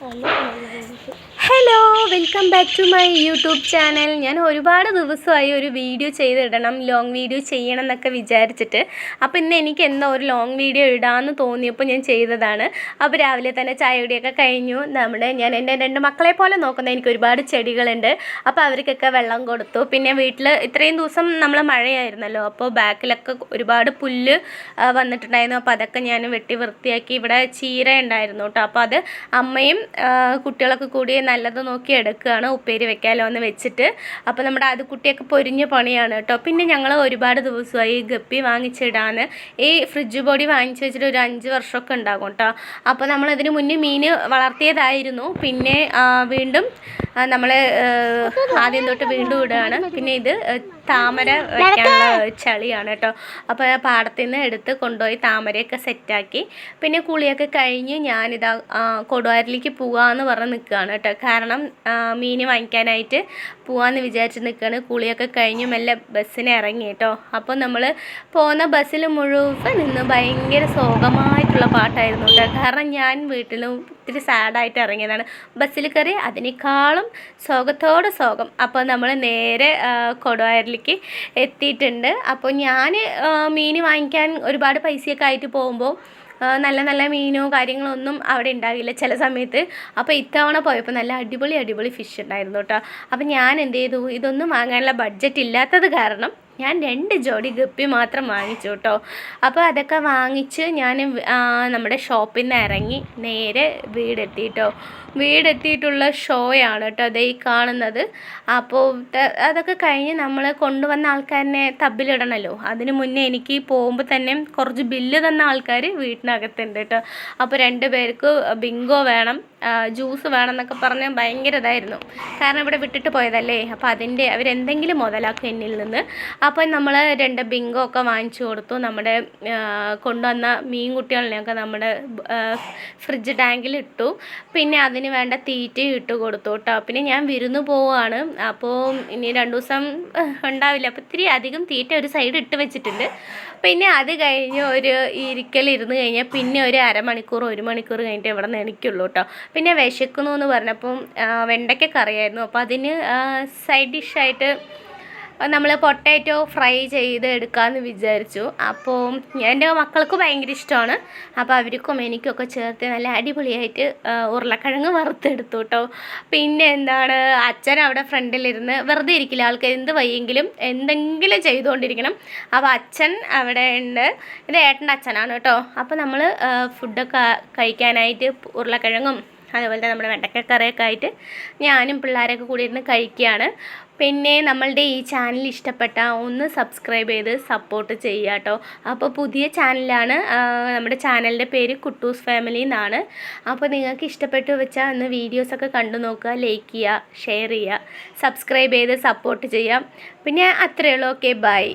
Hello, welcome back to my YouTube channel. ഞാൻ ഒരുപാട് ദിവസമായി ഒരു വീഡിയോ ചെയ്തിടണം, ലോങ് വീഡിയോ ചെയ്യണം എന്നൊക്കെ വിചാരിച്ചിട്ട്. അപ്പോൾ ഇന്ന് എനിക്ക് എന്തോ ഒരു ലോങ് വീഡിയോ ഇടാമെന്ന് തോന്നിയപ്പോൾ ഞാൻ ചെയ്തതാണ്. അപ്പോൾ രാവിലെ തന്നെ ചായയുടെയൊക്കെ കഴിഞ്ഞു. ഞാൻ എൻ്റെ 2 മക്കളെ പോലെ നോക്കുന്ന എനിക്ക് ഒരുപാട് ചെടികളുണ്ട്. അപ്പോൾ അവർക്കൊക്കെ വെള്ളം കൊടുത്തു. പിന്നെ വീട്ടിൽ ഇത്രയും ദിവസം നമ്മൾ മഴയായിരുന്നല്ലോ, അപ്പോൾ ബാക്കിലൊക്കെ ഒരുപാട് പുല്ല് വന്നിട്ടുണ്ടായിരുന്നു. അപ്പോൾ അതൊക്കെ ഞാൻ വെട്ടി വൃത്തിയാക്കി. ഇവിടെ ചീര ഉണ്ടായിരുന്നു കേട്ടോ, അപ്പോൾ അത് അമ്മയും കുട്ടികളൊക്കെ കൂടി നല്ലത് നോക്കി എടുക്കുകയാണ്, ഉപ്പേരി വെക്കാമല്ലോ എന്ന് വെച്ചിട്ട്. അപ്പോൾ നമ്മുടെ അത് കുട്ടിയൊക്കെ പൊരിഞ്ഞ പണിയാണ് കേട്ടോ. പിന്നെ ഞങ്ങൾ ഒരുപാട് ദിവസമായി ഗപ്പി വാങ്ങിച്ചിടാൻ. ഈ ഫ്രിഡ്ജ് പൊടി വാങ്ങിച്ച് വെച്ചിട്ട് ഒരു 5 വർഷമൊക്കെ ഉണ്ടാകും കേട്ടോ. അപ്പോൾ നമ്മളതിന് മുന്നേ മീൻ വളർത്തിയതായിരുന്നു. പിന്നെ വീണ്ടും നമ്മൾ ആദ്യം തൊട്ട് വീണ്ടും ഇടുകയാണ്. പിന്നെ ഇത് താമര വയ്ക്കാനുള്ള ചളിയാണ് കേട്ടോ. അപ്പോൾ പാടത്തിൽ നിന്ന് എടുത്ത് കൊണ്ടുപോയി താമരയൊക്കെ സെറ്റാക്കി. പിന്നെ കുളിയൊക്കെ കഴിഞ്ഞ് ഞാനിതാ കൊടുവാരിലേക്ക് പോകാമെന്ന് പറഞ്ഞ് നിൽക്കുകയാണ് കേട്ടോ. കാരണം മീൻ വാങ്ങിക്കാനായിട്ട് പോകാമെന്ന് വിചാരിച്ച് നിൽക്കുകയാണ്. കുളിയൊക്കെ കഴിഞ്ഞ് മെല്ലെ ബസ്സിന് ഇറങ്ങി കേട്ടോ. അപ്പോൾ നമ്മൾ പോകുന്ന ബസ്സിൽ മുഴുവൻ നിന്ന് ഭയങ്കര ശോകമായിട്ടുള്ള പാട്ടായിരുന്നു കേട്ടോ. കാരണം ഞാൻ വീട്ടിലും ഇത്തിരി സാഡായിട്ട് ഇറങ്ങിയതാണ്. ബസ്സിൽ കയറി അതിനേക്കാളും ശോകം. അപ്പോൾ നമ്മൾ നേരെ കൊടുവാരിലേക്ക് എത്തിയിട്ടുണ്ട്. അപ്പോൾ ഞാൻ മീൻ വാങ്ങിക്കാൻ ഒരുപാട് പൈസയൊക്കെ ആയിട്ട് പോകുമ്പോൾ നല്ല നല്ല മീനോ കാര്യങ്ങളോ ഒന്നും അവിടെ ഉണ്ടാകില്ല ചില സമയത്ത്. അപ്പോൾ ഇത്തവണ പോയപ്പോൾ നല്ല അടിപൊളി ഫിഷ് ഉണ്ടായിരുന്നു കേട്ടോ. അപ്പോൾ ഞാൻ എന്ത് ചെയ്തു, ഇതൊന്നും വാങ്ങാനുള്ള ബഡ്ജറ്റ് ഇല്ലാത്തത് കാരണം ഞാൻ 2 ജോഡി ഗപ്പി മാത്രം വാങ്ങിച്ചു കേട്ടോ. അപ്പോൾ അതൊക്കെ വാങ്ങിച്ച് ഞാൻ നമ്മുടെ ഷോപ്പിൽ നിന്ന് ഇറങ്ങി നേരെ വീടെത്തിയിട്ടുള്ള ഷോയാണ് കേട്ടോ അതേ കാണുന്നത്. അപ്പോൾ അതൊക്കെ കഴിഞ്ഞ് നമ്മൾ കൊണ്ടുവന്ന ആൾക്കാരനെ തബ്ബിലിടണമല്ലോ. അതിന് മുന്നേ എനിക്ക് പോകുമ്പോൾ തന്നെ കുറച്ച് ബില്ല് തന്ന ആൾക്കാർ വീട്ടിനകത്തുണ്ട് കേട്ടോ. അപ്പോൾ 2 പേർക്ക് ബിങ്കോ വേണം, ജ്യൂസ് വേണം എന്നൊക്കെ പറഞ്ഞ് ഭയങ്കര ഇതായിരുന്നു. കാരണം ഇവിടെ വിട്ടിട്ട് പോയതല്ലേ, അപ്പോൾ അവരെന്തെങ്കിലും മുതലാക്കും എന്നിൽ നിന്ന്. അപ്പോൾ നമ്മൾ 2 ബിങ്കോ ഒക്കെ വാങ്ങിച്ചു കൊടുത്തു. നമ്മുടെ കൊണ്ടുവന്ന മീൻ കുട്ടികളിനെയൊക്കെ നമ്മുടെ ഫ്രിഡ്ജ് ടാങ്കിൽ ഇട്ടു. പിന്നെ അതിന് വേണ്ട തീറ്റയും ഇട്ട് കൊടുത്തു കേട്ടോ. പിന്നെ ഞാൻ വിരുന്ന് പോവുകയാണ്. അപ്പോൾ ഇനി 2 ദിവസം ഉണ്ടാവില്ല. അപ്പോൾ ഇത്തിരി അധികം തീറ്റ ഒരു സൈഡ് ഇട്ട് വെച്ചിട്ടുണ്ട്. പിന്നെ അത് കഴിഞ്ഞ് ഒരു ഇരിക്കലിരുന്ന് കഴിഞ്ഞാൽ പിന്നെ ഒരു അരമണിക്കൂർ 1 മണിക്കൂർ കഴിഞ്ഞിട്ട് ഇവിടെ നിന്ന് എണിക്കുള്ളൂ കേട്ടോ. പിന്നെ വിശക്കുന്നു എന്ന് പറഞ്ഞപ്പം വെണ്ടയ്ക്ക കറിയായിരുന്നു. അപ്പോൾ അതിന് സൈഡ് ഡിഷായിട്ട് നമ്മൾ പൊട്ടാറ്റോ ഫ്രൈ ചെയ്ത് എടുക്കാമെന്ന് വിചാരിച്ചു. അപ്പോൾ എൻ്റെ മക്കൾക്ക് ഭയങ്കര ഇഷ്ടമാണ്. അപ്പോൾ അവർക്കും എനിക്കൊക്കെ ചേർത്ത് നല്ല അടിപൊളിയായിട്ട് ഉരുളക്കിഴങ്ങ് വറുത്തെടുത്തു കേട്ടോ. പിന്നെ അച്ഛൻ അവിടെ ഫ്രണ്ടിലിരുന്ന് വെറുതെ ഇരിക്കില്ല, ആൾക്ക് എന്ത് വയ്യെങ്കിലും എന്തെങ്കിലും ചെയ്തുകൊണ്ടിരിക്കണം. അപ്പോൾ അച്ഛൻ അവിടെ ഉണ്ട്, ഇത് ഏട്ടൻ്റെ അച്ഛനാണ് കേട്ടോ. അപ്പോൾ നമ്മൾ ഫുഡൊക്കെ കഴിക്കാനായിട്ട് ഉരുളക്കിഴങ്ങും അതുപോലെ നമ്മുടെ വെണ്ടക്കക്കറിയൊക്കെ ആയിട്ട് ഞാനും പിള്ളേരൊക്കെ കൂടി ഇരുന്ന് കഴിക്കുകയാണ്. പിന്നെ നമ്മളുടെ ഈ ചാനൽ ഇഷ്ടപ്പെട്ട ഒന്ന് സബ്സ്ക്രൈബ് ചെയ്ത് സപ്പോർട്ട് ചെയ്യുക കേട്ടോ. അപ്പോൾ പുതിയ ചാനലാണ്, നമ്മുടെ ചാനലിൻ്റെ പേര് കുട്ടൂസ് ഫാമിലി എന്നാണ്. അപ്പോൾ നിങ്ങൾക്ക് ഇഷ്ടപ്പെട്ടു വെച്ചാൽ ഒന്ന് വീഡിയോസൊക്കെ കണ്ടു നോക്കുക, ലൈക്ക് ചെയ്യുക, ഷെയർ ചെയ്യുക, സബ്സ്ക്രൈബ് ചെയ്ത് സപ്പോർട്ട് ചെയ്യുക. പിന്നെ അത്രയേ ഉള്ളൂ. Okay, by.